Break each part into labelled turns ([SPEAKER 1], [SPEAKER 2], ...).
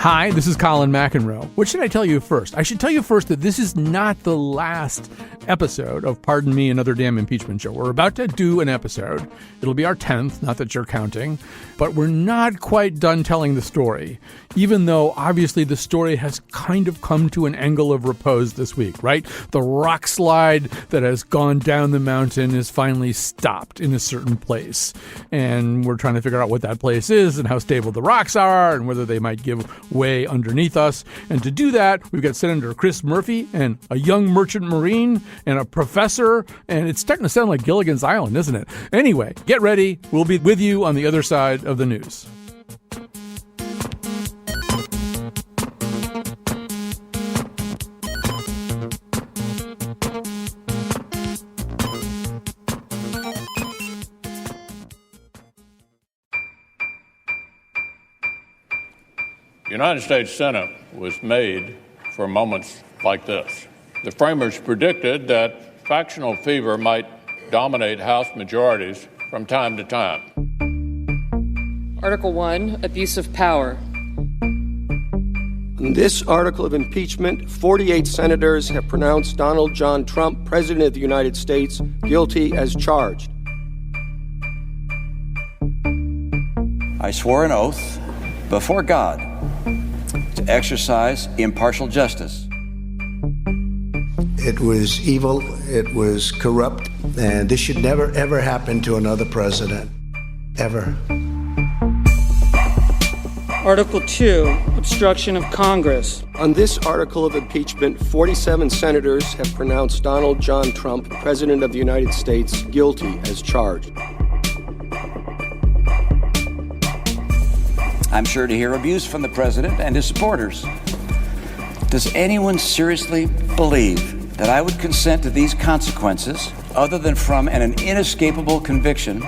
[SPEAKER 1] Hi, this is Colin McEnroe. What should I tell you first? I should tell you first that this is not the last episode of Pardon Me, Another Damn Impeachment Show. We're about to do an episode. It'll be our 10th, not that you're counting, but we're not quite done telling the story, even though obviously the story has kind of come to an angle of repose this week, right? The rock slide that has gone down the mountain is finally stopped in a certain place. And we're trying to figure out what that place is and how stable the rocks are and whether they might give way underneath us. And to do that, we've got Senator Chris Murphy and a young merchant marine and a professor. And it's starting to sound like Gilligan's Island, isn't it? Anyway, get ready. We'll be with you on the other side of the news.
[SPEAKER 2] The United States Senate was made for moments like this. The framers predicted that factional fever might dominate House majorities from time to time.
[SPEAKER 3] Article 1, abuse of power.
[SPEAKER 4] In this article of impeachment, 48 senators have pronounced Donald John Trump, President of the United States, guilty as charged.
[SPEAKER 5] I swore an oath before God to exercise impartial justice.
[SPEAKER 6] It was evil, it was corrupt, and this should never, ever happen to another president. Ever.
[SPEAKER 3] Article 2, obstruction of Congress.
[SPEAKER 4] On this article of impeachment, 47 senators have pronounced Donald John Trump, President of the United States, guilty as charged.
[SPEAKER 5] I'm sure to hear abuse from the president and his supporters. Does anyone seriously believe that I would consent to these consequences other than from an inescapable conviction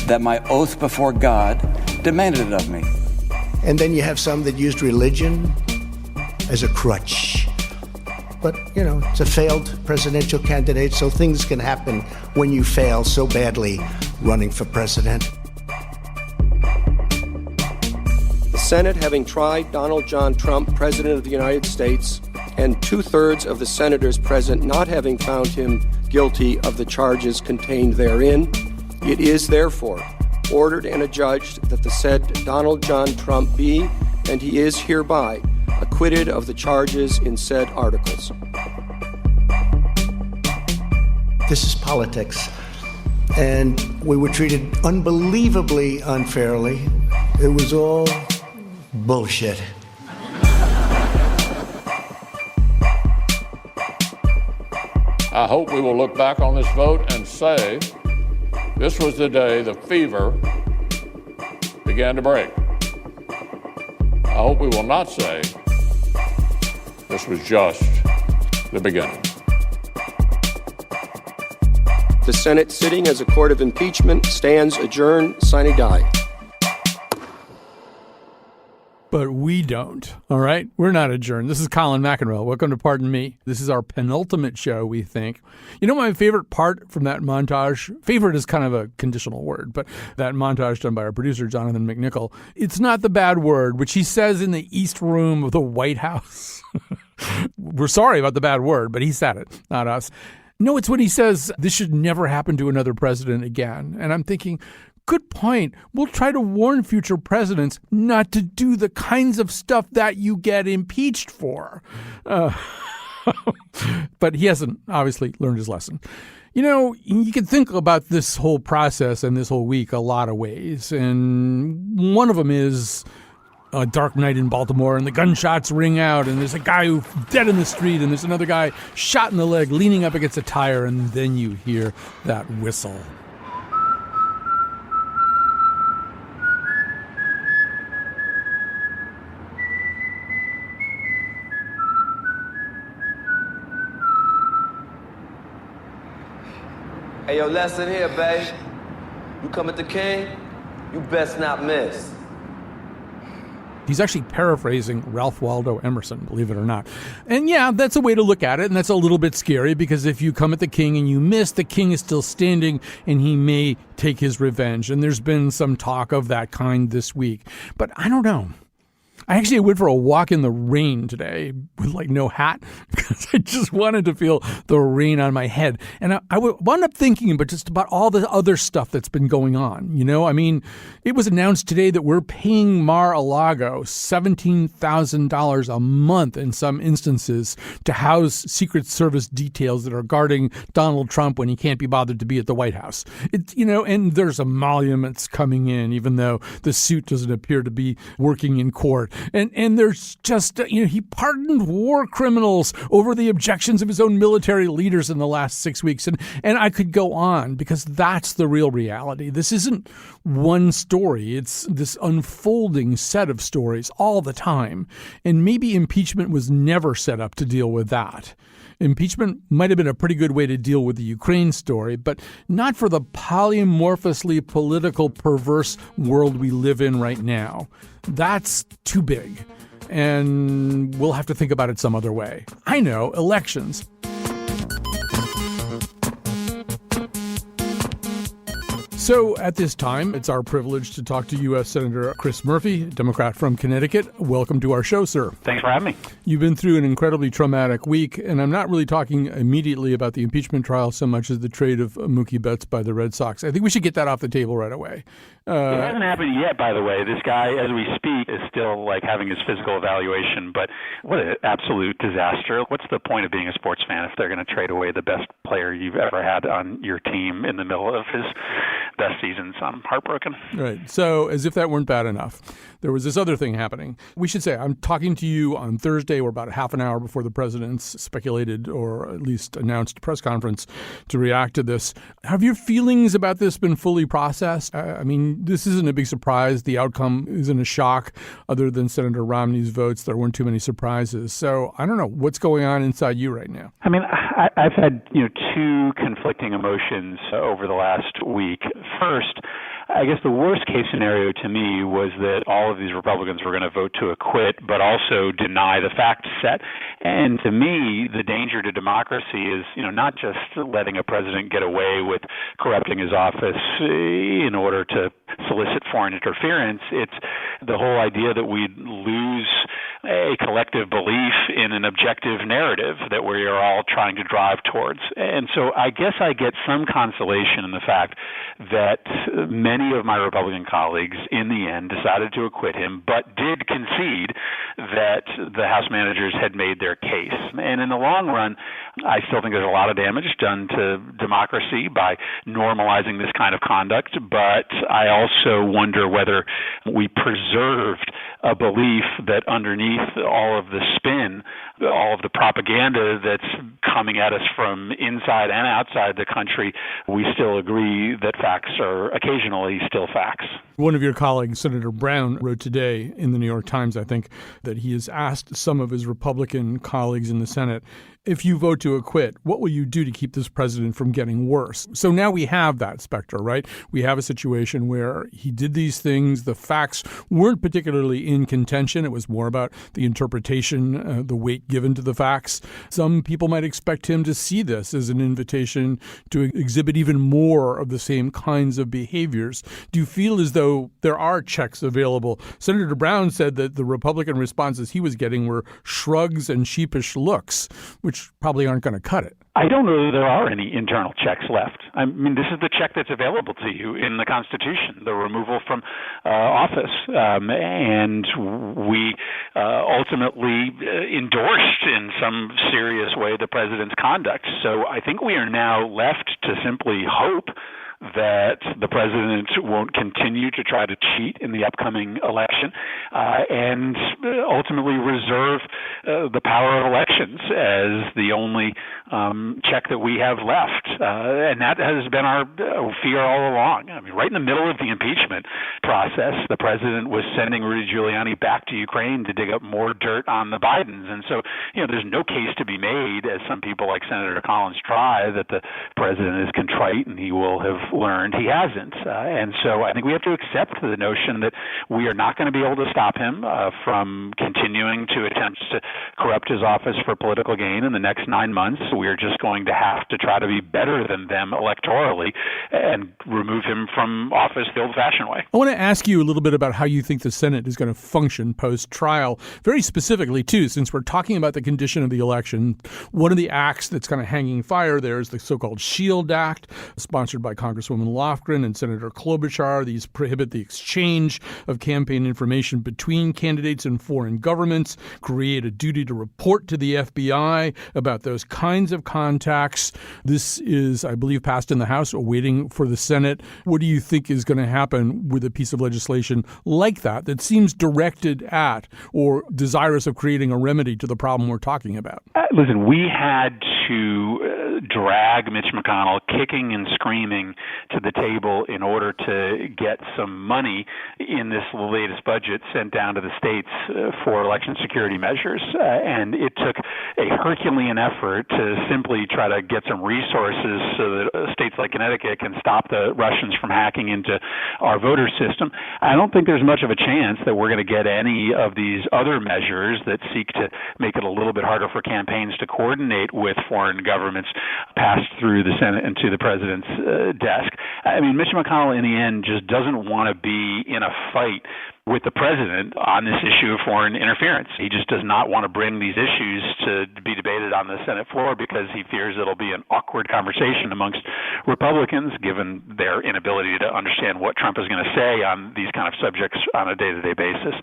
[SPEAKER 5] that my oath before God demanded it of me?
[SPEAKER 6] And then you have some that used religion as a crutch. But, you know, it's a failed presidential candidate, so things can happen when you fail so badly running for president.
[SPEAKER 4] The Senate, having tried Donald John Trump, President of the United States, and two-thirds of the senators present not having found him guilty of the charges contained therein, it is therefore ordered and adjudged that the said Donald John Trump be, and he is hereby, acquitted of the charges in said articles.
[SPEAKER 6] This is politics, and we were treated unbelievably unfairly. It was all bullshit.
[SPEAKER 2] I hope we will look back on this vote and say this was the day the fever began to break. I hope we will not say this was just the beginning.
[SPEAKER 4] The Senate, sitting as a court of impeachment, stands adjourned sine die.
[SPEAKER 1] But we don't, all right? We're not adjourned. This is Colin McEnroe. Welcome to Pardon Me. This is our penultimate show, we think. You know my favorite part from that montage? Favorite is kind of a conditional word, but that montage done by our producer, Jonathan McNichol, it's not the bad word, which he says in the East Room of the White House. We're sorry about the bad word, but he said it, not us. No, it's when he says, this should never happen to another president again. And I'm thinking, good point. We'll try to warn future presidents not to do the kinds of stuff that you get impeached for. But he hasn't obviously learned his lesson. You know, you can think about this whole process and this whole week a lot of ways. And one of them is a dark night in Baltimore and the gunshots ring out and there's a guy who's dead in the street and there's another guy shot in the leg leaning up against a tire, and then you hear that whistle.
[SPEAKER 7] Hey, yo, lesson here, babe. You come at the king, you best not miss.
[SPEAKER 1] He's actually paraphrasing Ralph Waldo Emerson, believe it or not. And yeah, that's a way to look at it, and that's a little bit scary, because if you come at the king and you miss, the king is still standing, and he may take his revenge. And there's been some talk of that kind this week. But I don't know. I actually went for a walk in the rain today with like no hat because I just wanted to feel the rain on my head. And I wound up thinking just about all the other stuff that's been going on. You know, I mean, it was announced today that we're paying Mar-a-Lago $17,000 a month in some instances to house Secret Service details that are guarding Donald Trump when he can't be bothered to be at the White House. And there's emoluments coming in, even though the suit doesn't appear to be working in court. And there's just, he pardoned war criminals over the objections of his own military leaders in the last 6 weeks. And I could go on because that's the real reality. This isn't one story. It's this unfolding set of stories all the time. And maybe impeachment was never set up to deal with that. Impeachment might have been a pretty good way to deal with the Ukraine story, but not for the polymorphously political, perverse world we live in right now. That's too big, and we'll have to think about it some other way. I know, elections. So at this time, it's our privilege to talk to U.S. Senator Chris Murphy, Democrat from Connecticut. Welcome to our show, sir.
[SPEAKER 8] Thanks for having me.
[SPEAKER 1] You've been through an incredibly traumatic week, and I'm not really talking immediately about the impeachment trial so much as the trade of Mookie Betts by the Red Sox. I think we should get that off the table right away.
[SPEAKER 8] It hasn't happened yet, by the way. This guy, as we speak, is still having his physical evaluation, but what an absolute disaster. What's the point of being a sports fan if they're going to trade away the best player you've ever had on your team in the middle of his best seasons? I'm heartbroken.
[SPEAKER 1] Right. So as if that weren't bad enough, there was this other thing happening. We should say I'm talking to you on Thursday. We're about a half an hour before the president's speculated or at least announced press conference to react to this. Have your feelings about this been fully processed? I mean, this isn't a big surprise. The outcome isn't a shock. Other than Senator Romney's votes, there weren't too many surprises. So I don't know. What's going on inside you right now?
[SPEAKER 8] I mean, I've had two conflicting emotions over the last week. First, I guess the worst case scenario to me was that all of these Republicans were going to vote to acquit, but also deny the fact set. And to me, the danger to democracy is, not just letting a president get away with corrupting his office in order to solicit foreign interference. It's the whole idea that we'd lose a collective belief in an objective narrative that we are all trying to drive towards. And so I guess I get some consolation in the fact that many of my Republican colleagues in the end decided to acquit him, but did concede that the House managers had made their case. And in the long run, I still think there's a lot of damage done to democracy by normalizing this kind of conduct, but I also wonder whether we preserved a belief that underneath all of the spin, all of the propaganda that's coming at us from inside and outside the country, we still agree that facts are occasionally still facts.
[SPEAKER 1] One of your colleagues, Senator Brown, wrote today in the New York Times, I think, that he has asked some of his Republican colleagues in the Senate, if you vote to acquit, what will you do to keep this president from getting worse? So now we have that specter, right? We have a situation where he did these things. The facts weren't particularly in contention. It was more about the interpretation, the weight given to the facts. Some people might expect him to see this as an invitation to exhibit even more of the same kinds of behaviors. Do you feel as though there are checks available? Senator Brown said that the Republican responses he was getting were shrugs and sheepish looks, which probably aren't going to cut it.
[SPEAKER 8] I don't know that there are any internal checks left. I mean, this is the check that's available to you in the Constitution, the removal from office. And we ultimately endorsed in some serious way the president's conduct. So I think we are now left to simply hope that the president won't continue to try to cheat in the upcoming election and ultimately reserve the power of elections as the only check that we have left. And that has been our fear all along. I mean, right in the middle of the impeachment process, the president was sending Rudy Giuliani back to Ukraine to dig up more dirt on the Bidens. And so, there's no case to be made, as some people like Senator Colin try, that the president is contrite and he will have learned, he hasn't. And so I think we have to accept the notion that we are not going to be able to stop him from continuing to attempt to corrupt his office for political gain in the next 9 months. We are just going to have to try to be better than them electorally and remove him from office the old-fashioned way.
[SPEAKER 1] I want to ask you a little bit about how you think the Senate is going to function post-trial. Very specifically, too, since we're talking about the condition of the election, one of the acts that's kind of hanging fire there is the so-called SHIELD Act, sponsored by Congresswoman Lofgren and Senator Klobuchar. These prohibit the exchange of campaign information between candidates and foreign governments, create a duty to report to the FBI about those kinds of contacts. This is, I believe, passed in the House, waiting for the Senate. What do you think is going to happen with a piece of legislation like that seems directed at or desirous of creating a remedy to the problem we're talking about?
[SPEAKER 8] Listen, we had to drag Mitch McConnell kicking and screaming to the table in order to get some money in this latest budget sent down to the states for election security measures. And it took a Herculean effort to simply try to get some resources so that states like Connecticut can stop the Russians from hacking into our voter system. I don't think there's much of a chance that we're going to get any of these other measures that seek to make it a little bit harder for campaigns to coordinate with foreign governments passed through the Senate and to the president's desk. I mean, Mitch McConnell, in the end, just doesn't want to be in a fight with the president on this issue of foreign interference. He just does not want to bring these issues to be debated on the Senate floor because he fears it'll be an awkward conversation amongst Republicans, given their inability to understand what Trump is going to say on these kind of subjects on a day-to-day basis.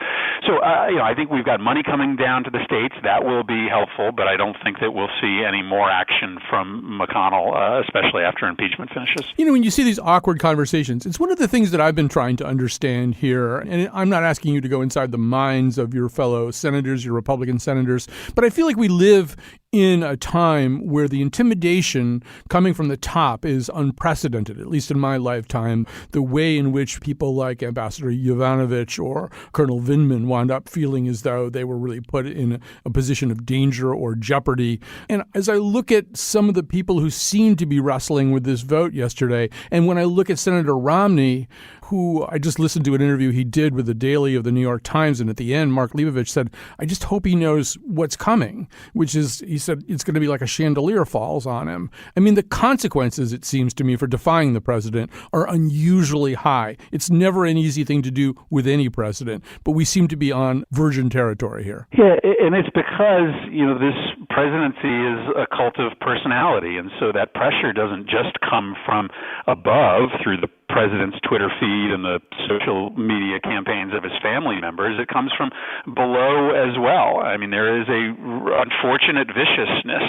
[SPEAKER 8] So, I think we've got money coming down to the states. That will be helpful, but I don't think that we'll see any more action from McConnell, especially after impeachment finishes.
[SPEAKER 1] When you see these awkward conversations, it's one of the things that I've been trying to understand here, and I'm not asking you to go inside the minds of your fellow senators, your Republican senators, but I feel like we live in a time where the intimidation coming from the top is unprecedented, at least in my lifetime. The way in which people like Ambassador Yovanovitch or Colonel Vindman wound up feeling as though they were really put in a position of danger or jeopardy. And as I look at some of the people who seem to be wrestling with this vote yesterday, and when I look at Senator Romney, who I just listened to an interview he did with the Daily of the New York Times, and at the end, Mark Leibovich said, I just hope he knows what's coming, which is, he said, it's going to be like a chandelier falls on him. I mean, the consequences, it seems to me, for defying the president are unusually high. It's never an easy thing to do with any president, but we seem to be on virgin territory here.
[SPEAKER 8] Yeah, and it's because, this presidency is a cult of personality, and so that pressure doesn't just come from above through the president's Twitter feed and the social media campaigns of his family members. It comes from below as well. I mean, there is a unfortunate viciousness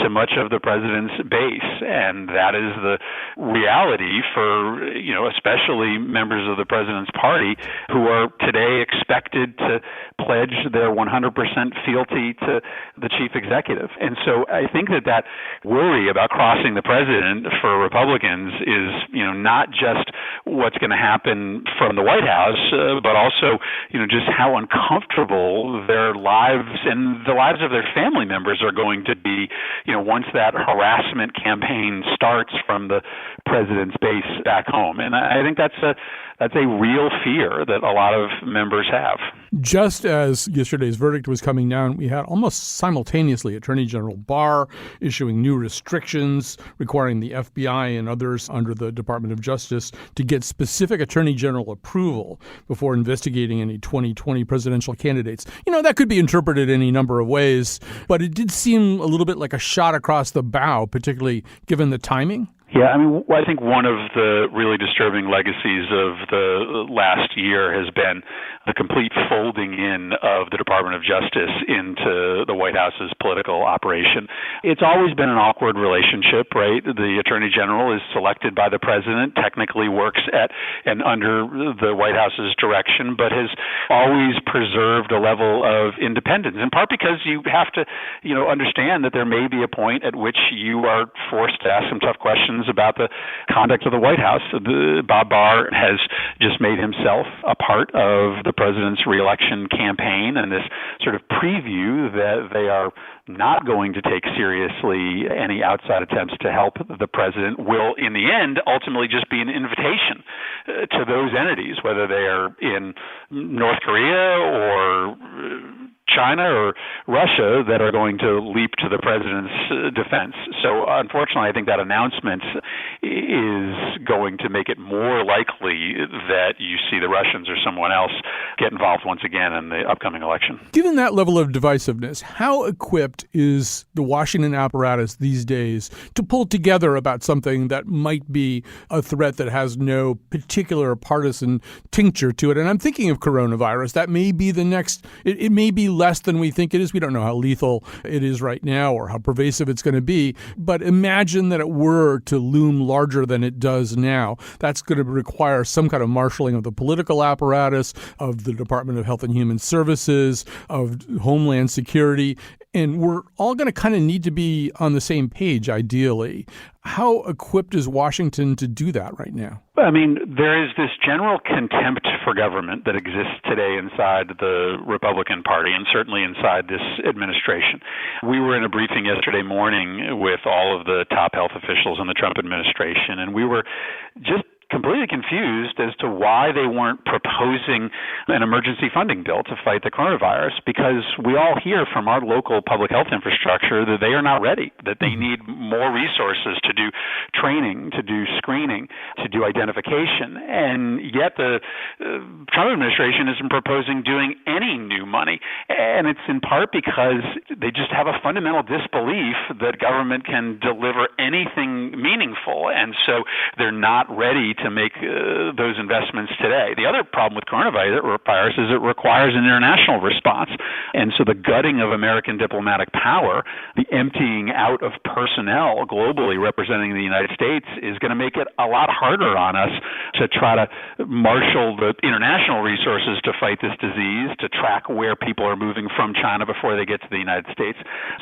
[SPEAKER 8] to much of the president's base, and that is the reality for, especially members of the president's party who are today expected to pledge their 100% fealty to the chief executive. And so I think that worry about crossing the president for Republicans is, not just what's going to happen from the White House, but also, just how uncomfortable their lives and the lives of their family members are going to be, once that harassment campaign starts from the president's base back home. And I think that's a real fear that a lot of members have.
[SPEAKER 1] Just as yesterday's verdict was coming down, we had almost simultaneously Attorney General Barr issuing new restrictions requiring the FBI and others under the Department of Justice to get specific Attorney General approval before investigating any 2020 presidential candidates. That could be interpreted any number of ways, but it did seem a little bit like a shot across the bow, particularly given the timing.
[SPEAKER 8] Yeah, I think one of the really disturbing legacies of the last year has been the complete folding in of the Department of Justice into the White House's political operation. It's always been an awkward relationship, right? The Attorney General is selected by the president, technically works at and under the White House's direction, but has always preserved a level of independence, in part because you have to, understand that there may be a point at which you are forced to ask some tough questions questions about the conduct of the White House. Bob Barr has just made himself a part of the president's reelection campaign, and this sort of preview that they are not going to take seriously any outside attempts to help the president will, in the end, ultimately just be an invitation to those entities, whether they are in North Korea or China or Russia, that are going to leap to the president's defense. So unfortunately, I think that announcement is going to make it more likely that you see the Russians or someone else get involved once again in the upcoming election.
[SPEAKER 1] Given that level of divisiveness, how equipped is the Washington apparatus these days to pull together about something that might be a threat that has no particular partisan tincture to it? And I'm thinking of coronavirus. That may be the next, it may be less than we think it is. We don't know how lethal it is right now or how pervasive it's going to be. But imagine that it were to loom larger than it does now. That's going to require some kind of marshaling of the political apparatus, of the Department of Health and Human Services, of Homeland Security. And we're all going to kind of need to be on the same page, ideally. How equipped is Washington to do that right now?
[SPEAKER 8] I mean, there is this general contempt for government that exists today inside the Republican Party and certainly inside this administration. We were in a briefing yesterday morning with all of the top health officials in the Trump administration, and we were just completely confused as to why they weren't proposing an emergency funding bill to fight the coronavirus, because we all hear from our local public health infrastructure that they are not ready, that they need more resources to do training, to do screening, to do identification. And yet the Trump administration isn't proposing doing any new money. And it's in part because they just have a fundamental disbelief that government can deliver anything meaningful. And so they're not ready to make those investments today. The other problem with coronavirus is it requires an international response. And so the gutting of American diplomatic power, the emptying out of personnel globally representing the United States, is going to make it a lot harder on us to try to marshal the international resources to fight this disease, to track where people are moving from China before they get to the United States.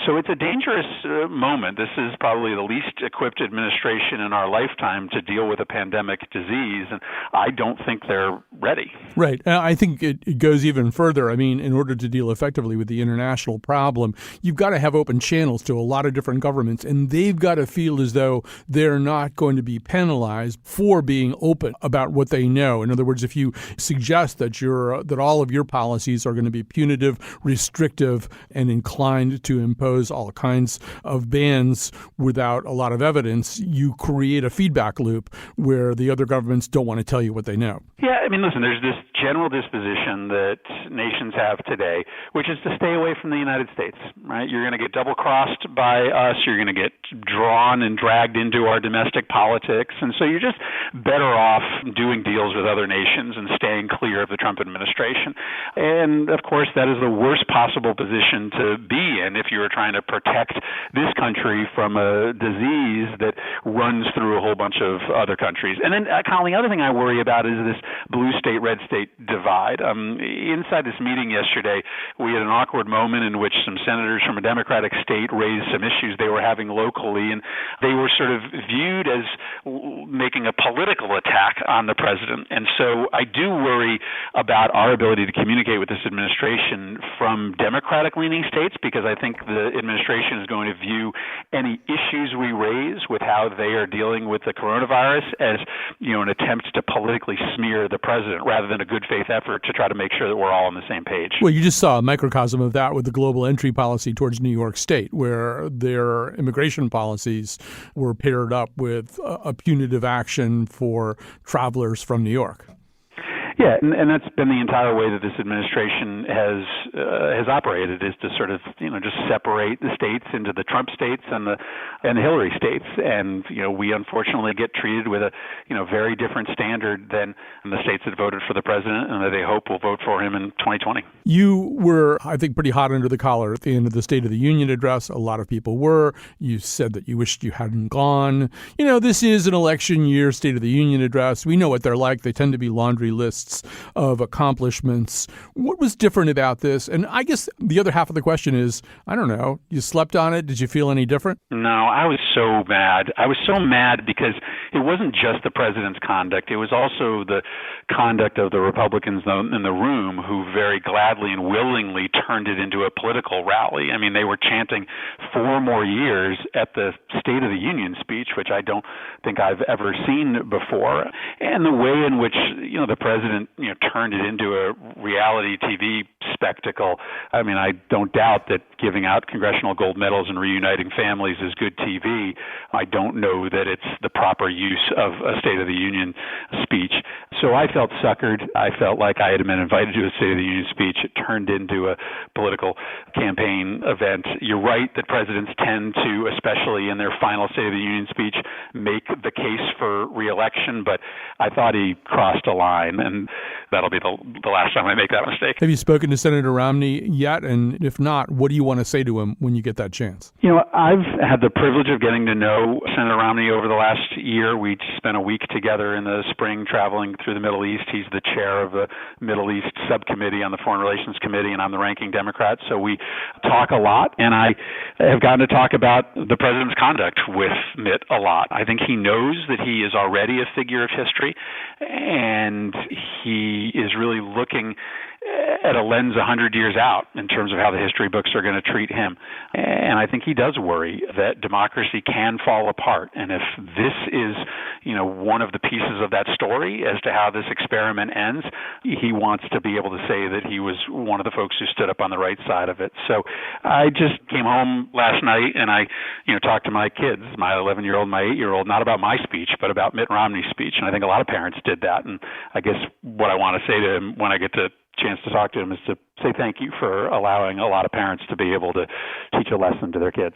[SPEAKER 8] So it's a dangerous moment. This is probably the least equipped administration in our lifetime to deal with a pandemic disease, and I don't think they're ready.
[SPEAKER 1] Right. I think it goes even further. I mean, in order to deal effectively with the international problem, you've got to have open channels to a lot of different governments, and they've got to feel as though they're not going to be penalized for being open about what they know. In other words, if you suggest that all of your policies are going to be punitive, restrictive, and inclined to impose all kinds of bans without a lot of evidence, you create a feedback loop where the other governments don't want to tell you what they know.
[SPEAKER 8] Yeah, I mean, listen, there's this general disposition that nations have today, which is to stay away from the United States, right? You're going to get double-crossed by us. You're going to get drawn and dragged into our domestic politics. And so you're just better off doing deals with other nations and staying clear of the Trump administration. And, of course, that is the worst possible position to be in if you were trying to protect this country from a disease that runs through a whole bunch of other countries. And then, Colin, the other thing I worry about is this blue state, red state divide. Inside this meeting yesterday, we had an awkward moment in which some senators from a Democratic state raised some issues they were having locally, and they were sort of viewed as making a political attack on the president. And so I do worry about our ability to communicate with this administration from Democratic-leaning states, because I think the administration is going to view any issues we raise with how they are dealing with the coronavirus as, an attempt to politically smear the president rather than a good faith effort to try to make sure that we're all on the same page.
[SPEAKER 1] Well, you just saw a microcosm of that with the global entry policy towards New York State, where their immigration policies were paired up with a punitive action for travelers from New York.
[SPEAKER 8] Yeah, and that's been the entire way that this administration has operated, is to sort of just separate the states into the Trump states and the Hillary states, and we unfortunately get treated with a very different standard than the states that voted for the president and that they hope will vote for him in 2020.
[SPEAKER 1] You were, I think, pretty hot under the collar at the end of the State of the Union address. A lot of people were. You said that you wished you hadn't gone. This is an election year State of the Union address. We know what they're like. They tend to be laundry lists of accomplishments. What was different about this? And I guess the other half of the question is, I don't know, you slept on it? Did you feel any different?
[SPEAKER 8] No, I was so mad. I was so mad because it wasn't just the president's conduct. It was also the conduct of the Republicans in the room who very gladly and willingly turned it into a political rally. I mean, they were chanting 4 more years at the State of the Union speech, which I don't think I've ever seen before. And the way in which, the president, turned it into a reality TV spectacle. I mean, I don't doubt that giving out congressional gold medals and reuniting families is good TV. I don't know that it's the proper use of a State of the Union speech. So I felt suckered. I felt like I had been invited to a State of the Union speech. It turned into a political campaign event. You're right that presidents tend to, especially in their final State of the Union speech, make the case for re-election, but I thought he crossed a line, and that'll be the last time I make that mistake.
[SPEAKER 1] Have you spoken to Senator Romney yet? And if not, what do you want to say to him when you get that chance?
[SPEAKER 8] I've had the privilege of getting to know Senator Romney over the last year. We spent a week together in the spring traveling through the Middle East. He's the chair of the Middle East subcommittee on the Foreign Relations Committee, and I'm the ranking Democrat. So we talk a lot, and I have gotten to talk about the president's conduct with Mitt a lot. I think he knows that he is already a figure of history, and he is really looking at a lens 100 years out in terms of how the history books are going to treat him. And I think he does worry that democracy can fall apart. And if this is, one of the pieces of that story as to how this experiment ends, he wants to be able to say that he was one of the folks who stood up on the right side of it. So I just came home last night and I, talked to my kids, my 11-year-old, my 8-year-old, not about my speech, but about Mitt Romney's speech. And I think a lot of parents did that. And I guess what I want to say to him when I get to chance to talk to him is to say thank you for allowing a lot of parents to be able to teach a lesson to their kids.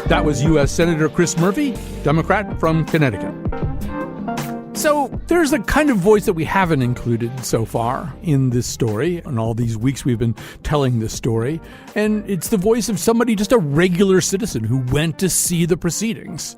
[SPEAKER 1] That was U.S. Senator Chris Murphy, Democrat from Connecticut. So there's a kind of voice that we haven't included so far in this story. In all these weeks we've been telling this story. And it's the voice of somebody, just a regular citizen who went to see the proceedings.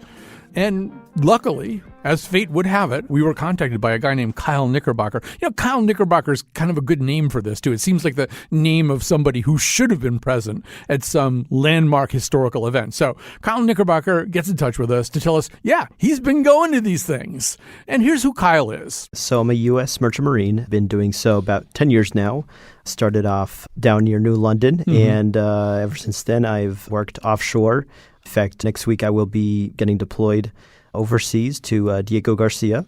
[SPEAKER 1] And luckily, as fate would have it, we were contacted by a guy named Kyle Knickerbocker. Kyle Knickerbocker's kind of a good name for this, too. It seems like the name of somebody who should have been present at some landmark historical event. So Kyle Knickerbocker gets in touch with us to tell us, yeah, he's been going to these things. And here's who Kyle is.
[SPEAKER 9] So I'm a U.S. Merchant Marine. Been doing so about 10 years now. Started off down near New London, and ever since then I've worked offshore. In fact, next week I will be getting deployed overseas to Diego Garcia.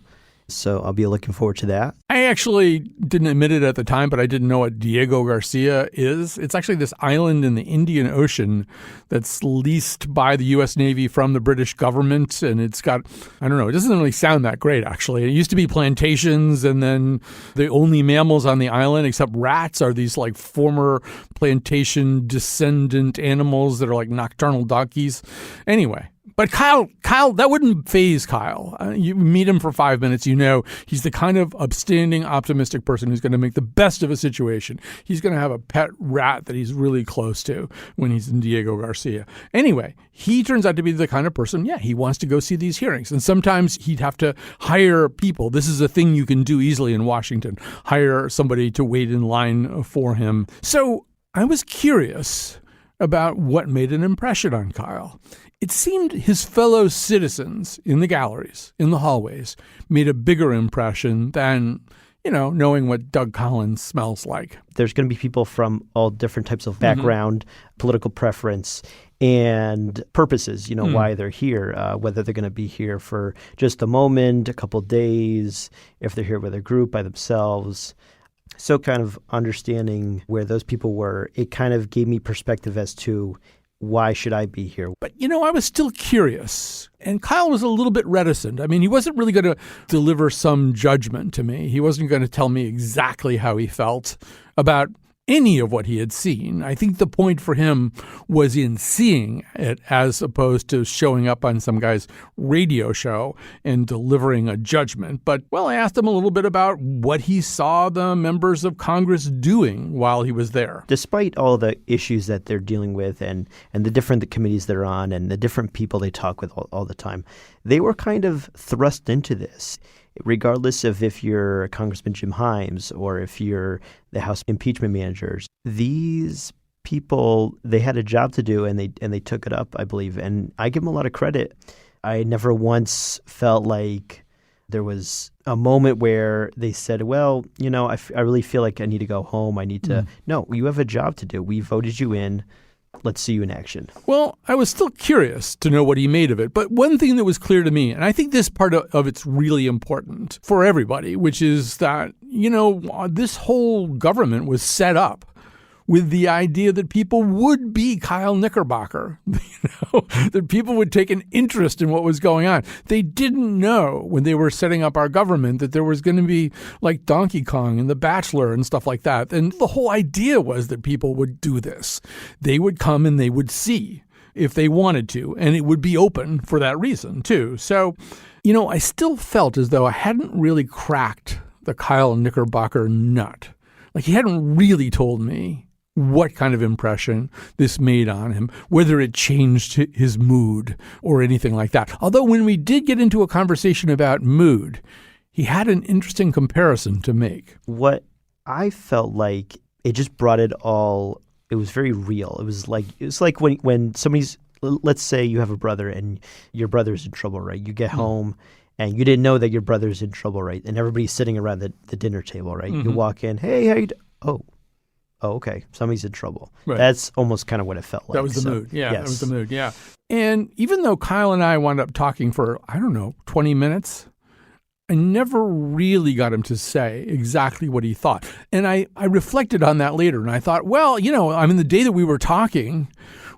[SPEAKER 9] So I'll be looking forward to that.
[SPEAKER 1] I actually didn't admit it at the time, but I didn't know what Diego Garcia is. It's actually this island in the Indian Ocean that's leased by the U.S. Navy from the British government. And it's got, I don't know, it doesn't really sound that great, actually. It used to be plantations, and then the only mammals on the island, except rats, are these like former plantation descendant animals that are like nocturnal donkeys. Anyway. But Kyle, that wouldn't faze Kyle. You meet him for 5 minutes, he's the kind of upstanding, optimistic person who's going to make the best of a situation. He's going to have a pet rat that he's really close to when he's in Diego Garcia. Anyway, he turns out to be the kind of person, he wants to go see these hearings. And sometimes he'd have to hire people. This is a thing you can do easily in Washington, hire somebody to wait in line for him. So I was curious about what made an impression on Kyle. It seemed his fellow citizens in the galleries, in the hallways, made a bigger impression than, knowing what Doug Collins smells like.
[SPEAKER 9] There's going to be people from all different types of background, political preference, and purposes, why they're here, whether they're going to be here for just a moment, a couple of days, if they're here with a group by themselves. So kind of understanding where those people were, it kind of gave me perspective as to why should I be here?
[SPEAKER 1] But, I was still curious. And Kyle was a little bit reticent. I mean, he wasn't really going to deliver some judgment to me. He wasn't going to tell me exactly how he felt about any of what he had seen. I think the point for him was in seeing it as opposed to showing up on some guy's radio show and delivering a judgment. But, well, I asked him a little bit about what he saw the members of Congress doing while he was there.
[SPEAKER 9] Despite all the issues that they're dealing with and the different committees they're on and the different people they talk with all the time, they were kind of thrust into this. Regardless of if you're Congressman Jim Himes or if you're the House impeachment managers, these people, they had a job to do and they took it up, I believe. And I give them a lot of credit. I never once felt like there was a moment where they said, well, you know, I really feel like I need to go home. I need to. No, you have a job to do. We voted you in. Let's see you in action.
[SPEAKER 1] Well, I was still curious to know what he made of it. But one thing that was clear to me, and I think this part of it's really important for everybody, which is that, you know, this whole government was set up with the idea that people would be Kyle Knickerbocker, that people would take an interest in what was going on. They didn't know when they were setting up our government that there was going to be like Donkey Kong and The Bachelor and stuff like that. And the whole idea was that people would do this. They would come and they would see if they wanted to, and it would be open for that reason too. So, you know, I still felt as though I hadn't really cracked the Kyle Knickerbocker nut. Like he hadn't really told me what kind of impression this made on him, whether it changed his mood or anything like that. Although when we did get into a conversation about mood, he had an interesting comparison to make.
[SPEAKER 9] What I felt like, it just brought it all, it was very real. It was like when somebody's, let's say you have a brother and your brother's in trouble, right? You get home and you didn't know that your brother's in trouble, right? And everybody's sitting around the dinner table, right? You walk in, hey, how you doing? Oh, okay. Somebody's in trouble. Right. That's almost kind of what it felt like.
[SPEAKER 1] That was the mood. Yeah, yes. That was the mood. Yeah. And even though Kyle and I wound up talking for, 20 minutes, I never really got him to say exactly what he thought. And I reflected on that later and I thought, well, the day that we were talking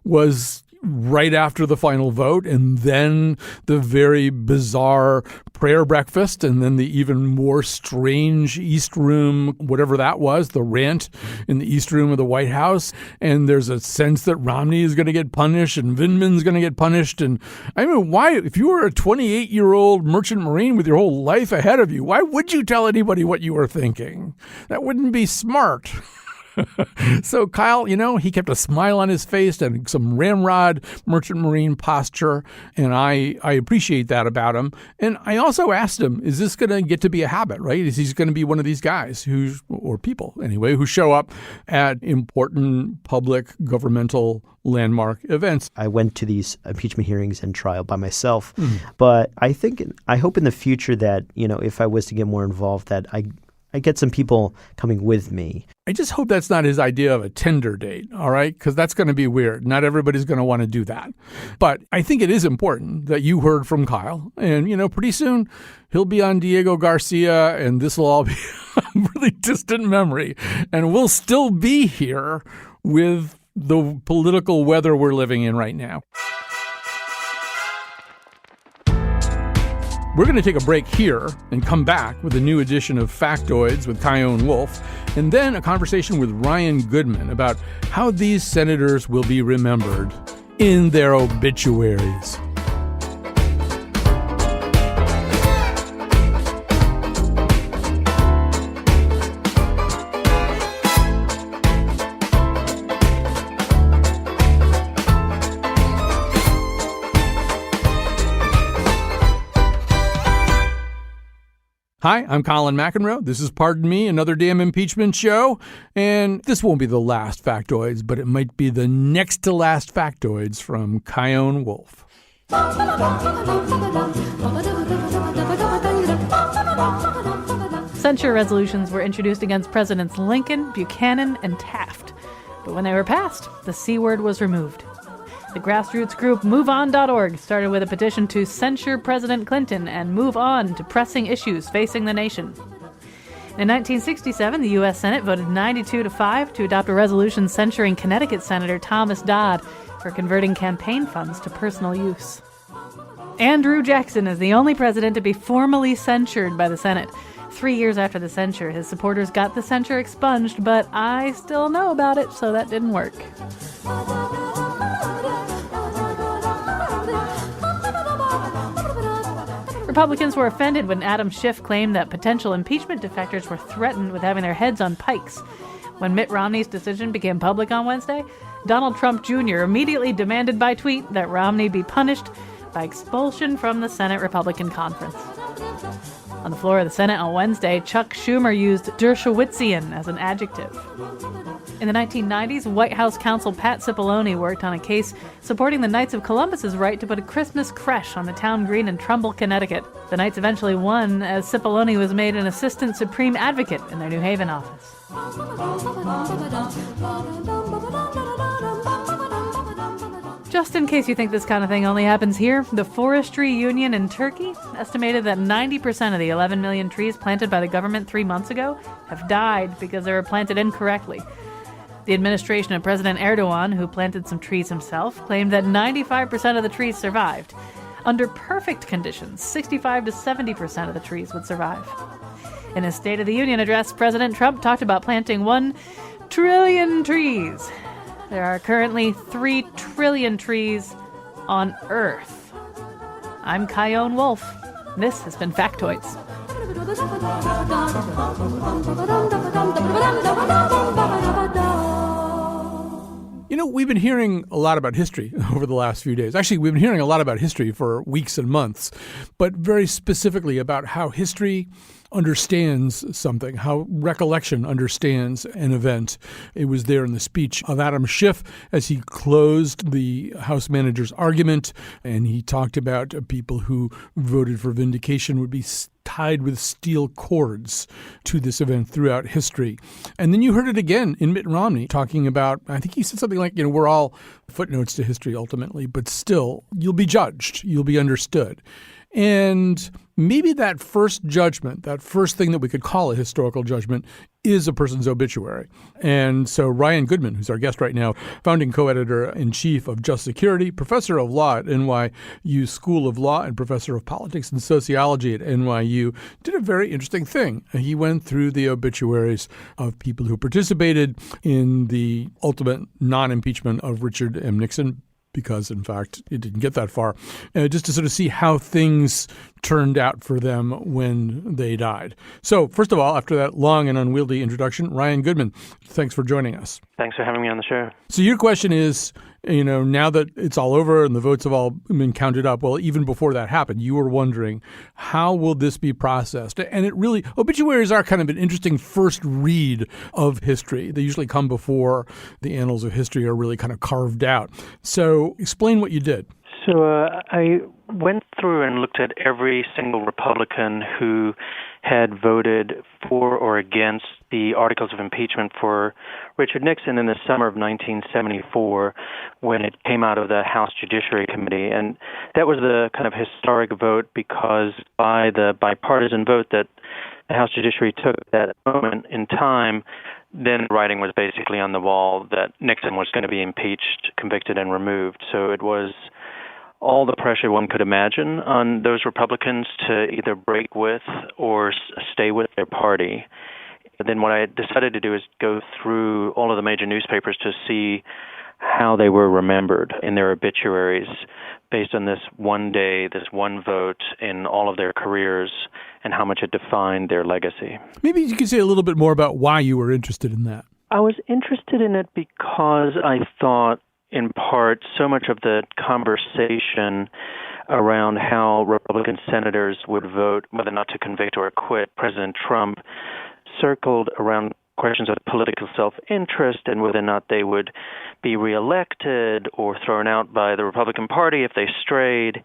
[SPEAKER 1] was right after the final vote, and then the very bizarre prayer breakfast, and then the even more strange East Room, whatever that was, the rant in the East Room of the White House. And there's a sense that Romney is going to get punished and Vindman's going to get punished. And why, if you were a 28-year-old merchant marine with your whole life ahead of you, why would you tell anybody what you were thinking? That wouldn't be smart. So Kyle, he kept a smile on his face and some ramrod merchant marine posture, and I appreciate that about him. And I also asked him, is this going to get to be a habit, right? Is he going to be one of these guys or people anyway, who show up at important public governmental landmark events?
[SPEAKER 9] I went to these impeachment hearings and trial by myself, but I hope in the future that, if I was to get more involved, that I get some people coming with me.
[SPEAKER 1] I just hope that's not his idea of a Tinder date, all right? Because that's going to be weird. Not everybody's going to want to do that. But I think it is important that you heard from Kyle. And, pretty soon he'll be on Diego Garcia, and this will all be a really distant memory. And we'll still be here with the political weather we're living in right now. We're going to take a break here and come back with a new edition of Factoids with Chion Wolf, and then a conversation with Ryan Goodman about how these senators will be remembered in their obituaries. Hi, I'm Colin McEnroe. This is Pardon Me, another damn impeachment show. And this won't be the last Factoids, but it might be the next to last Factoids from Chion Wolf.
[SPEAKER 10] Censure resolutions were introduced against Presidents Lincoln, Buchanan, and Taft. But when they were passed, the C word was removed. The grassroots group MoveOn.org started with a petition to censure President Clinton and move on to pressing issues facing the nation. In 1967, the U.S. Senate voted 92-5 to adopt a resolution censuring Connecticut Senator Thomas Dodd for converting campaign funds to personal use. Andrew Jackson is the only president to be formally censured by the Senate. 3 years after the censure, his supporters got the censure expunged, but I still know about it, so that didn't work. Republicans were offended when Adam Schiff claimed that potential impeachment defectors were threatened with having their heads on pikes. When Mitt Romney's decision became public on Wednesday, Donald Trump Jr. immediately demanded by tweet that Romney be punished by expulsion from the Senate Republican Conference. On the floor of the Senate on Wednesday, Chuck Schumer used Dershowitzian as an adjective. In the 1990s, White House counsel Pat Cipollone worked on a case supporting the Knights of Columbus's right to put a Christmas creche on the town green in Trumbull, Connecticut. The Knights eventually won, as Cipollone was made an assistant supreme advocate in their New Haven office. Just in case you think this kind of thing only happens here, the Forestry Union in Turkey estimated that 90% of the 11 million trees planted by the government 3 months ago have died because they were planted incorrectly. The administration of President Erdogan, who planted some trees himself, claimed that 95% of the trees survived. Under perfect conditions, 65 to 70% of the trees would survive. In his State of the Union address, President Trump talked about planting 1 trillion trees. There are currently 3 trillion trees on Earth. I'm Chion Wolf. This has been Factoids.
[SPEAKER 1] You know, we've been hearing a lot about history over the last few days. Actually, we've been hearing a lot about history for weeks and months, but very specifically about how history understands something, how recollection understands an event. It was there in the speech of Adam Schiff as he closed the House manager's argument, and he talked about people who voted for vindication would be tied with steel cords to this event throughout history. And then you heard it again in Mitt Romney talking about, I think he said something like, we're all footnotes to history ultimately, but still, you'll be judged, you'll be understood. And maybe that first judgment, that first thing that we could call a historical judgment, is a person's obituary. And so Ryan Goodman, who's our guest right now, founding co-editor-in-chief of Just Security, professor of law at NYU School of Law, and professor of politics and sociology at NYU, did a very interesting thing. He went through the obituaries of people who participated in the ultimate non-impeachment of Richard M. Nixon, because, in fact, it didn't get that far, just to sort of see how things turned out for them when they died. So, first of all, after that long and unwieldy introduction, Ryan Goodman, thanks for joining us.
[SPEAKER 11] Thanks for having me on the show.
[SPEAKER 1] So your question is, now that it's all over and the votes have all been counted up, well, even before that happened, you were wondering, how will this be processed? And it really, obituaries are kind of an interesting first read of history. They usually come before the annals of history are really kind of carved out. So explain what you did.
[SPEAKER 11] So I went through and looked at every single Republican who had voted for or against the articles of impeachment for Richard Nixon in the summer of 1974 when it came out of the House Judiciary Committee. And that was the kind of historic vote because by the bipartisan vote that the House Judiciary took at that moment in time, then writing was basically on the wall that Nixon was going to be impeached, convicted, and removed. So it was all the pressure one could imagine on those Republicans to either break with or stay with their party. And then what I decided to do is go through all of the major newspapers to see how they were remembered in their obituaries based on this one day, this one vote in all of their careers and how much it defined their legacy.
[SPEAKER 1] Maybe you could say a little bit more about why you were interested in that.
[SPEAKER 11] I was interested in it because I thought, in part, so much of the conversation around how Republican senators would vote, whether or not to convict or acquit President Trump, circled around questions of political self-interest and whether or not they would be reelected or thrown out by the Republican Party if they strayed.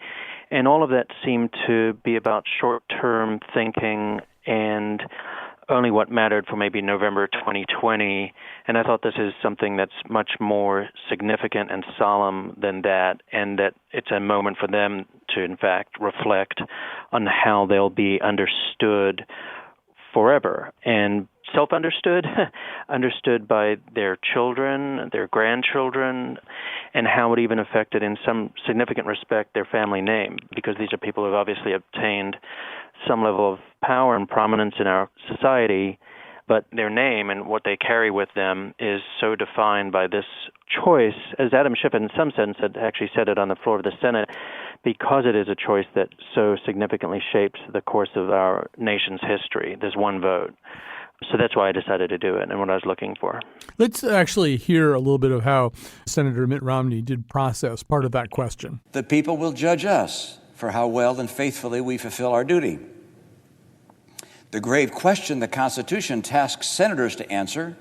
[SPEAKER 11] And all of that seemed to be about short-term thinking and only what mattered for maybe November 2020. And I thought this is something that's much more significant and solemn than that, and that it's a moment for them to, in fact, reflect on how they'll be understood forever. And self-understood, understood by their children, their grandchildren, and how it even affected in some significant respect their family name, because these are people who have obviously obtained some level of power and prominence in our society, but their name and what they carry with them is so defined by this choice, as Adam Schiff in some sense had actually said it on the floor of the Senate, because it is a choice that so significantly shapes the course of our nation's history. There's one vote. So that's why I decided to do it and what I was looking for.
[SPEAKER 1] Let's actually hear a little bit of how Senator Mitt Romney did process part of that question.
[SPEAKER 5] The people will judge us for how well and faithfully we fulfill our duty. The grave question the Constitution tasks senators to answer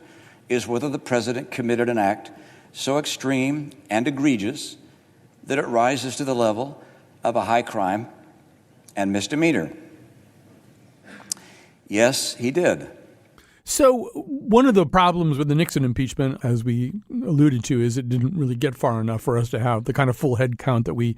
[SPEAKER 5] is whether the president committed an act so extreme and egregious that it rises to the level of a high crime and misdemeanor. Yes, he did.
[SPEAKER 1] So one of the problems with the Nixon impeachment, as we alluded to, is it didn't really get far enough for us to have the kind of full head count that we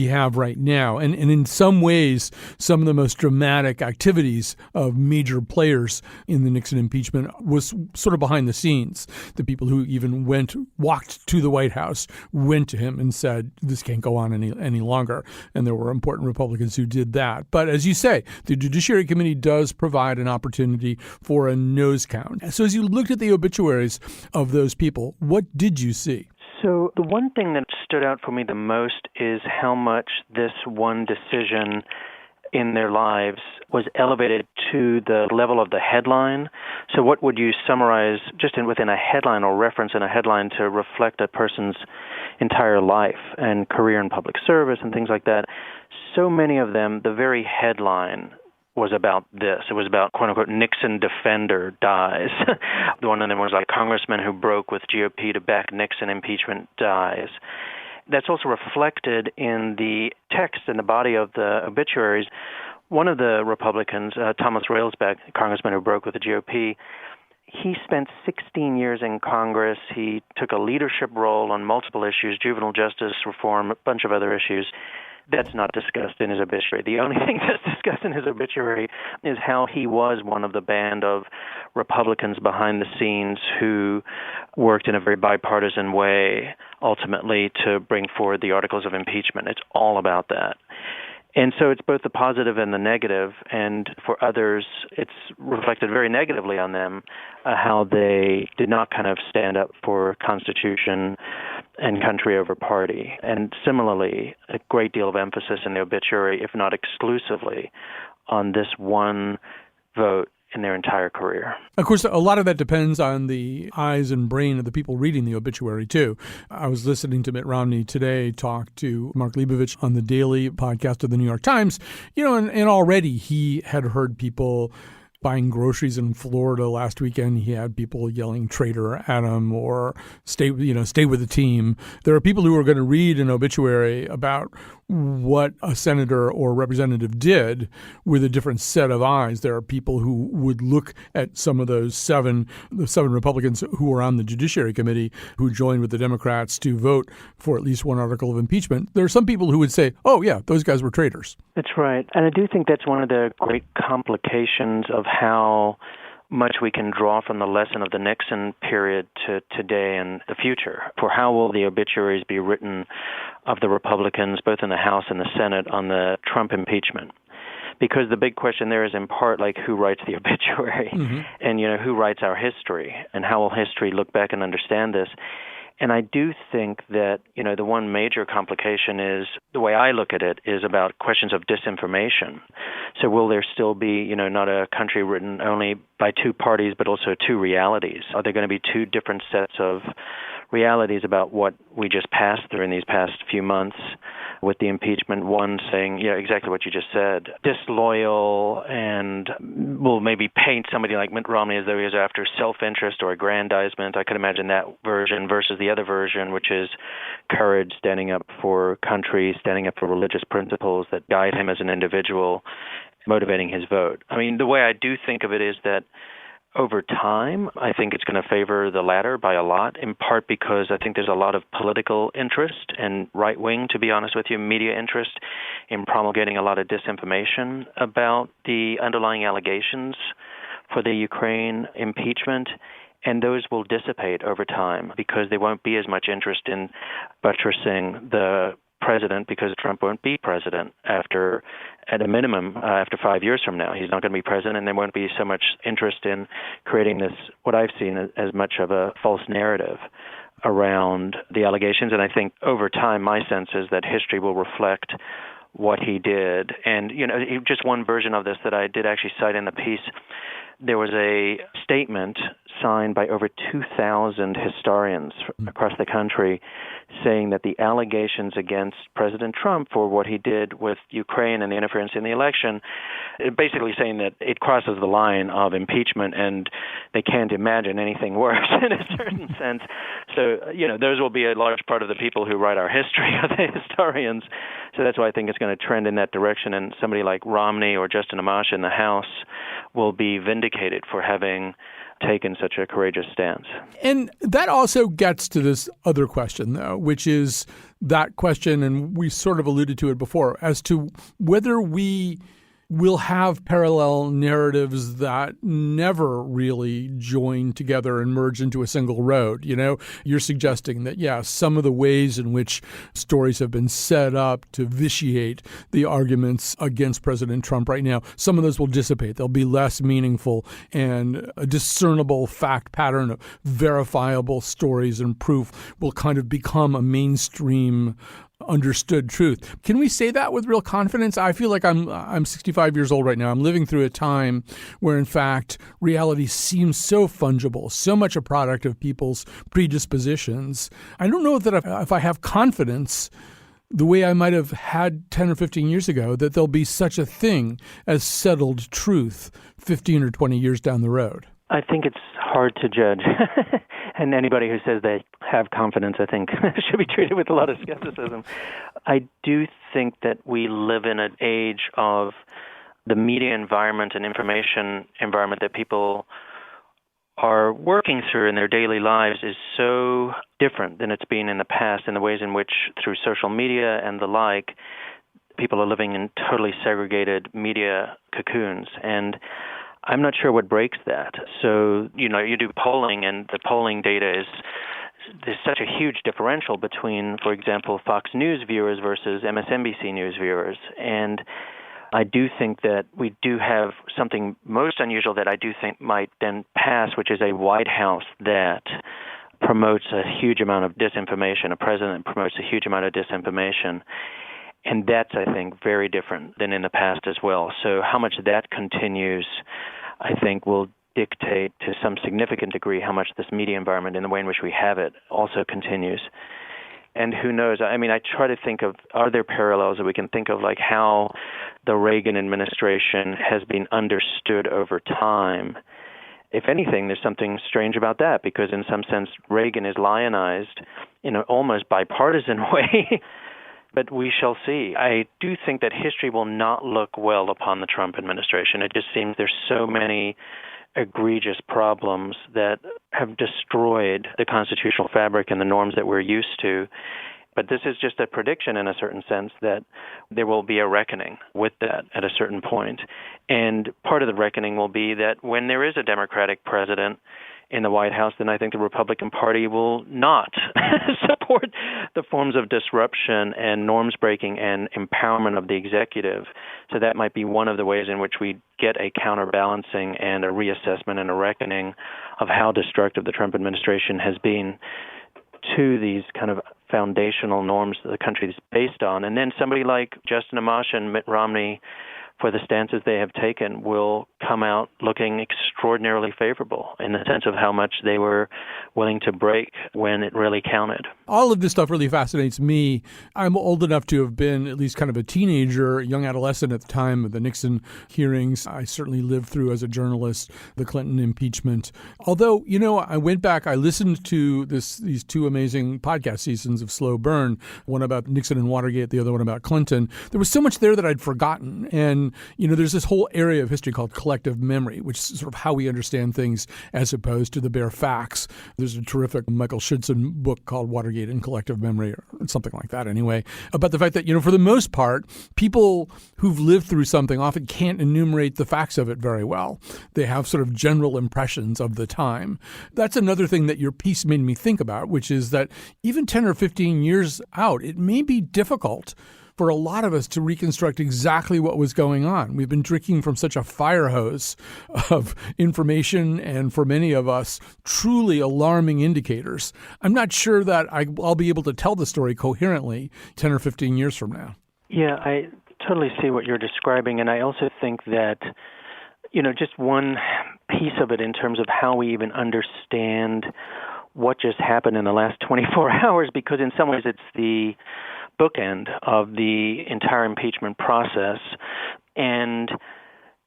[SPEAKER 1] have right now. And in some ways, some of the most dramatic activities of major players in the Nixon impeachment was sort of behind the scenes. The people who even walked to the White House, went to him and said, this can't go on any longer. And there were important Republicans who did that. But as you say, the Judiciary Committee does provide an opportunity for a nose count. So as you looked at the obituaries of those people, what did you see?
[SPEAKER 11] So the one thing that stood out for me the most is how much this one decision in their lives was elevated to the level of the headline. So what would you summarize just within a headline or reference in a headline to reflect a person's entire life and career in public service and things like that? So many of them, the very headline was about this. It was about, quote-unquote, Nixon defender dies. The one of them was like congressman who broke with GOP to back Nixon impeachment dies. That's also reflected in the text and the body of the obituaries. One of the Republicans, Thomas Railsback, congressman who broke with the GOP, he spent 16 years in Congress. He took a leadership role on multiple issues, juvenile justice reform, a bunch of other issues. That's not discussed in his obituary. The only thing that's discussed in his obituary is how he was one of the band of Republicans behind the scenes who worked in a very bipartisan way, ultimately, to bring forward the articles of impeachment. It's all about that. And so it's both the positive and the negative, and for others, it's reflected very negatively on them, how they did not kind of stand up for Constitution and country over party. And similarly, a great deal of emphasis in the obituary, if not exclusively, on this one vote in their entire career.
[SPEAKER 1] Of course, a lot of that depends on the eyes and brain of the people reading the obituary, too. I was listening to Mitt Romney today talk to Mark Leibovich on the daily podcast of the New York Times, and already he had heard people buying groceries in Florida last weekend. He had people yelling traitor at him or stay with the team. There are people who are going to read an obituary about what a senator or representative did with a different set of eyes. There are people who would look at some of the seven Republicans who were on the Judiciary Committee who joined with the Democrats to vote for at least one article of impeachment. There are some people who would say, oh, yeah, those guys were traitors.
[SPEAKER 11] That's right. And I do think that's one of the great complications of how much we can draw from the lesson of the Nixon period to today and the future. For how will the obituaries be written of the Republicans, both in the House and the Senate, on the Trump impeachment? Because the big question there is in part like who writes the obituary and, who writes our history and how will history look back and understand this? And I do think that, the one major complication is, the way I look at it, is about questions of disinformation. So will there still be, not a country written only by two parties, but also two realities? Are there going to be two different sets of realities about what we just passed through in these past few months with the impeachment? One saying, exactly what you just said, disloyal, and will maybe paint somebody like Mitt Romney as though he was after self-interest or aggrandizement. I could imagine that version versus the other version, which is courage, standing up for country, standing up for religious principles that guide him as an individual, motivating his vote. I mean, the way I do think of it is that over time, I think it's going to favor the latter by a lot, in part because I think there's a lot of political interest and right-wing, to be honest with you, media interest in promulgating a lot of disinformation about the underlying allegations for the Ukraine impeachment. And those will dissipate over time because there won't be as much interest in buttressing the president because Trump won't be president at a minimum, after 5 years from now. He's not going to be president, and there won't be so much interest in creating this, what I've seen as much of a false narrative around the allegations. And I think over time, my sense is that history will reflect what he did. And, just one version of this that I did actually cite in the piece, there was a statement signed by over 2,000 historians across the country saying that the allegations against President Trump for what he did with Ukraine and the interference in the election, basically saying that it crosses the line of impeachment and they can't imagine anything worse in a certain sense. So, those will be a large part of the people who write our history, are the historians. So that's why I think it's going to trend in that direction. And somebody like Romney or Justin Amash in the House will be vindicated for having taken such a courageous stance.
[SPEAKER 1] And that also gets to this other question, though, which is that question, and we sort of alluded to it before, as to whether we will have parallel narratives that never really join together and merge into a single road. You're suggesting that, some of the ways in which stories have been set up to vitiate the arguments against President Trump right now, some of those will dissipate. They'll be less meaningful, and a discernible fact pattern of verifiable stories and proof will kind of become a mainstream understood truth. Can we say that with real confidence? I feel like I'm 65 years old right now. I'm living through a time where, in fact, reality seems so fungible, so much a product of people's predispositions. I don't know that if I have confidence the way I might have had 10 or 15 years ago, that there'll be such a thing as settled truth 15 or 20 years down the road.
[SPEAKER 11] I think it's hard to judge. And anybody who says they have confidence, I think, should be treated with a lot of skepticism. I do think that we live in an age of the media environment and information environment that people are working through in their daily lives is so different than it's been in the past, in the ways in which, through social media and the like, people are living in totally segregated media cocoons. And I'm not sure what breaks that. So, you do polling, and the polling data there's such a huge differential between, for example, Fox News viewers versus MSNBC News viewers. And I do think that we do have something most unusual that I do think might then pass, which is a White House that promotes a huge amount of disinformation, a president that promotes a huge amount of disinformation. And that's, I think, very different than in the past as well. So how much that continues, I think, will dictate to some significant degree how much this media environment, in the way in which we have it, also continues. And who knows? I mean, I try to think of, are there parallels that we can think of, like how the Reagan administration has been understood over time? If anything, there's something strange about that, because in some sense, Reagan is lionized in an almost bipartisan way. But we shall see. I do think that history will not look well upon the Trump administration. It just seems there's so many egregious problems that have destroyed the constitutional fabric and the norms that we're used to. But this is just a prediction in a certain sense that there will be a reckoning with that at a certain point. And part of the reckoning will be that when there is a Democratic president in the White House, then I think the Republican Party will not support the forms of disruption and norms breaking and empowerment of the executive. So that might be one of the ways in which we get a counterbalancing and a reassessment and a reckoning of how destructive the Trump administration has been to these kind of foundational norms that the country is based on. And then somebody like Justin Amash and Mitt Romney, for the stances they have taken, will come out looking extraordinarily favorable in the sense of how much they were willing to break when it really counted.
[SPEAKER 1] All of this stuff really fascinates me. I'm old enough to have been at least kind of a teenager, a young adolescent at the time of the Nixon hearings. I certainly lived through, as a journalist, the Clinton impeachment. Although, I went back, I listened to these two amazing podcast seasons of Slow Burn, one about Nixon and Watergate, the other one about Clinton. There was so much there that I'd forgotten. And And, there's this whole area of history called collective memory, which is sort of how we understand things as opposed to the bare facts. There's a terrific Michael Schudson book called Watergate and Collective Memory, or something like that anyway, about the fact that, for the most part, people who've lived through something often can't enumerate the facts of it very well. They have sort of general impressions of the time. That's another thing that your piece made me think about, which is that even 10 or 15 years out, it may be difficult for a lot of us to reconstruct exactly what was going on. We've been drinking from such a fire hose of information and, for many of us, truly alarming indicators. I'm not sure that I'll be able to tell the story coherently 10 or 15 years from now.
[SPEAKER 11] Yeah, I totally see what you're describing, and I also think that, just one piece of it in terms of how we even understand what just happened in the last 24 hours, because in some ways it's the bookend of the entire impeachment process, and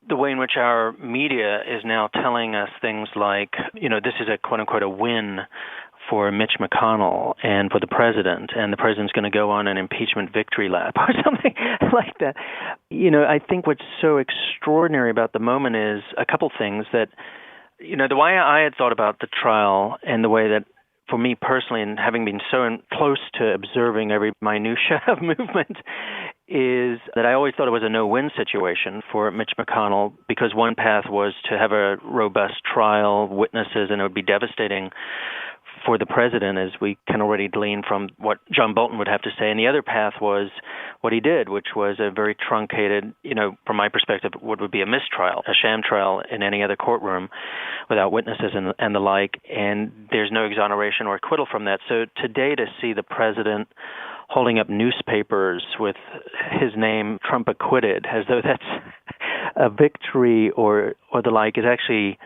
[SPEAKER 11] the way in which our media is now telling us things like, this is a quote-unquote a win for Mitch McConnell and for the president, and the president's going to go on an impeachment victory lap or something like that. I think what's so extraordinary about the moment is a couple things that, the way I had thought about the trial and the way that, for me personally, and having been so close to observing every minutia of movement, is that I always thought it was a no-win situation for Mitch McConnell, because one path was to have a robust trial, witnesses, and it would be devastating for the president, as we can already glean from what John Bolton would have to say. And the other path was what he did, which was a very truncated, from my perspective, what would be a mistrial, a sham trial in any other courtroom without witnesses and the like. And there's no exoneration or acquittal from that. So today, to see the president holding up newspapers with his name, Trump acquitted, as though that's a victory or the like, is actually,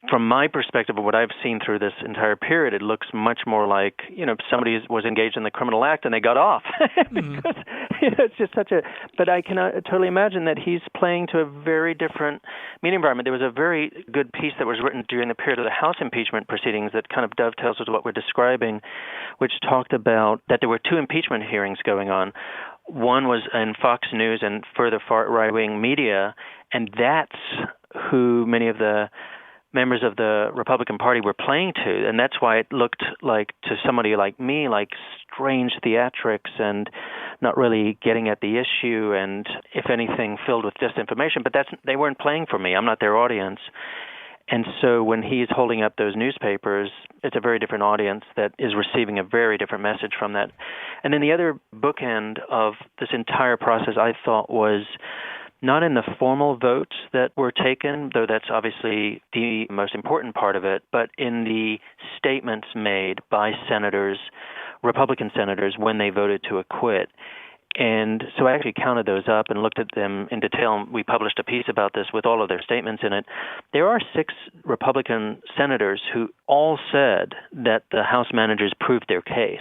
[SPEAKER 11] from my perspective of what I've seen through this entire period, it looks much more like, somebody was engaged in the criminal act and they got off. Because, it's just such a, but I can totally imagine that he's playing to a very different media environment. There was a very good piece that was written during the period of the House impeachment proceedings that kind of dovetails with what we're describing, which talked about that there were two impeachment hearings going on. One was in Fox News and further far right-wing media, and that's who many of the members of the Republican Party were playing to, and that's why it looked like, to somebody like me, like strange theatrics and not really getting at the issue, and if anything, filled with disinformation. But they weren't playing for me. I'm not their audience. And so when he's holding up those newspapers, it's a very different audience that is receiving a very different message from that. And then the other bookend of this entire process, I thought, was not in the formal votes that were taken, though that's obviously the most important part of it, but in the statements made by senators, Republican senators, when they voted to acquit. And so I actually counted those up and looked at them in detail. We published a piece about this with all of their statements in it. There are 6 Republican senators who all said that the House managers proved their case.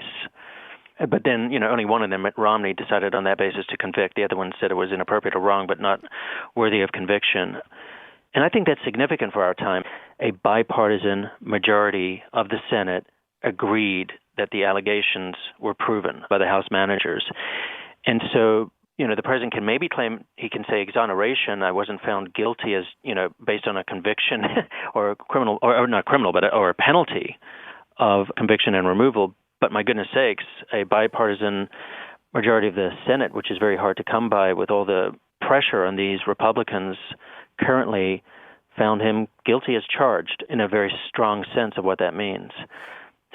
[SPEAKER 11] But then, only one of them, Mitt Romney, decided on that basis to convict. The other one said it was inappropriate or wrong, but not worthy of conviction. And I think that's significant for our time. A bipartisan majority of the Senate agreed that the allegations were proven by the House managers. And so, the president can maybe claim, he can say exoneration. I wasn't found guilty as, based on a conviction or a criminal, or not criminal, but or a penalty of conviction and removal. But my goodness sakes, a bipartisan majority of the Senate, which is very hard to come by with all the pressure on these Republicans currently, found him guilty as charged in a very strong sense of what that means.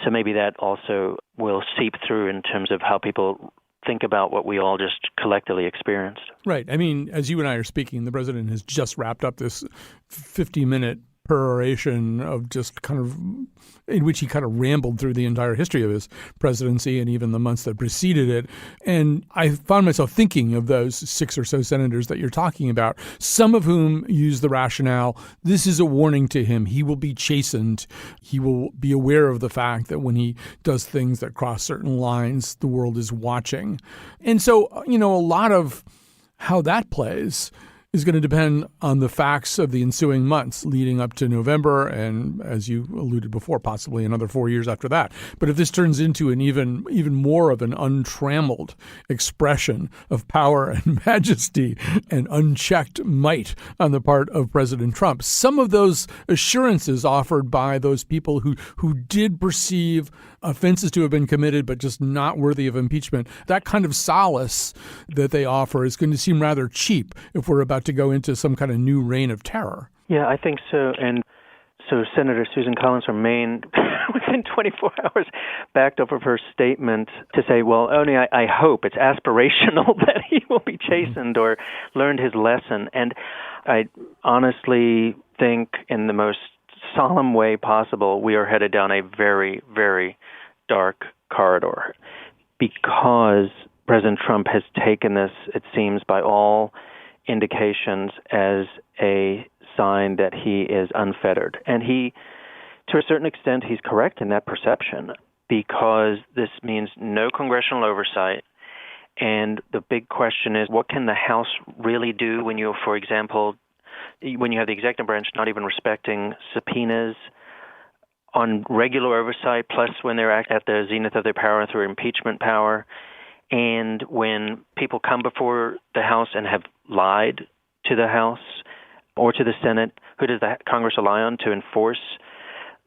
[SPEAKER 11] So maybe that also will seep through in terms of how people think about what we all just collectively experienced.
[SPEAKER 1] Right. I mean, as you and I are speaking, the president has just wrapped up this 50-minute peroration of just kind of, in which he kind of rambled through the entire history of his presidency and even the months that preceded it. And I found myself thinking of those 6 or so senators that you're talking about, some of whom use the rationale, this is a warning to him. He will be chastened. He will be aware of the fact that when he does things that cross certain lines, the world is watching. And so, a lot of how that plays is going to depend on the facts of the ensuing months leading up to November and, as you alluded before, possibly another 4 years after that. But if this turns into an even more of an untrammeled expression of power and majesty and unchecked might on the part of President Trump, some of those assurances offered by those people who did perceive offenses to have been committed but just not worthy of impeachment, that kind of solace that they offer is going to seem rather cheap if we're about to go into some kind of new reign of terror.
[SPEAKER 11] Yeah, I think so. And so Senator Susan Collins from Maine, within 24 hours, backed up of her statement to say, well, only I hope, it's aspirational that he will be chastened or learned his lesson. And I honestly think in the most solemn way possible, we are headed down a very, very dark corridor because President Trump has taken this, it seems, by all indications as a sign that he is unfettered. And he, to a certain extent, he's correct in that perception because this means no congressional oversight. And the big question is, what can the House really do when you, for example, when you have the executive branch not even respecting subpoenas on regular oversight, plus when they're at the zenith of their power through impeachment power, and when people come before the House and have lied to the House or to the Senate, who does the Congress rely on to enforce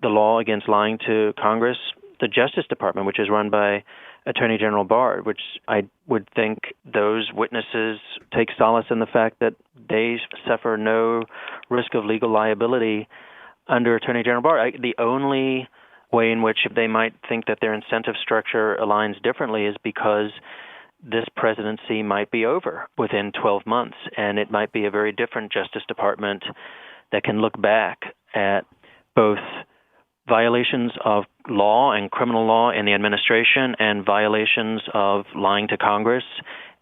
[SPEAKER 11] the law against lying to Congress? The Justice Department, which is run by Attorney General Barr, which I would think those witnesses take solace in the fact that they suffer no risk of legal liability under Attorney General Barr. The only way in which they might think that their incentive structure aligns differently is because this presidency might be over within 12 months, and it might be a very different Justice Department that can look back at both violations of law and criminal law in the administration and violations of lying to Congress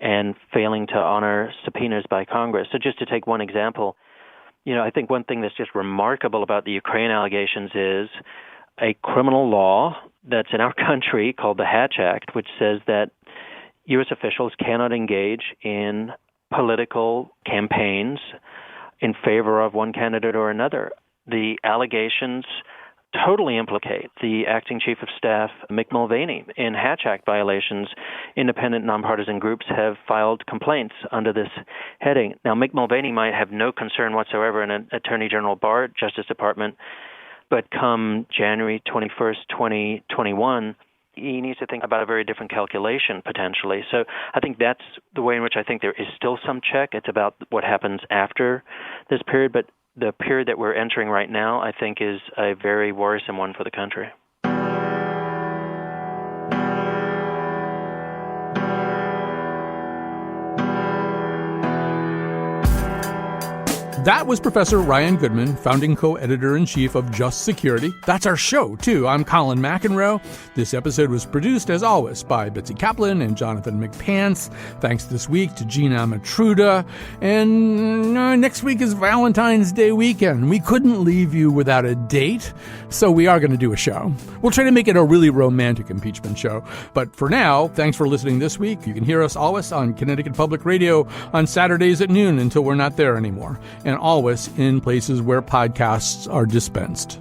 [SPEAKER 11] and failing to honor subpoenas by Congress. So just to take one example, I think one thing that's just remarkable about the Ukraine allegations is a criminal law that's in our country called the Hatch Act, which says that U.S. officials cannot engage in political campaigns in favor of one candidate or another. The allegations totally implicate the acting chief of staff, Mick Mulvaney. In Hatch Act violations, independent nonpartisan groups have filed complaints under this heading. Now, Mick Mulvaney might have no concern whatsoever in an Attorney General Barr Justice Department, but come January 21st, 2021, he needs to think about a very different calculation potentially. So I think that's the way in which I think there is still some check. It's about what happens after this period, but the period that we're entering right now, I think, is a very worrisome one for the country.
[SPEAKER 1] That was Professor Ryan Goodman, founding co-editor-in-chief of Just Security. That's our show, too. I'm Colin McEnroe. This episode was produced, as always, by Betsy Kaplan and Jonathan McPants. Thanks this week to Gene Amatruda. And next week is Valentine's Day weekend. We couldn't leave you without a date, so we are going to do a show. We'll try to make it a really romantic impeachment show. But for now, thanks for listening this week. You can hear us always on Connecticut Public Radio on Saturdays at noon until we're not there anymore. And always in places where podcasts are dispensed.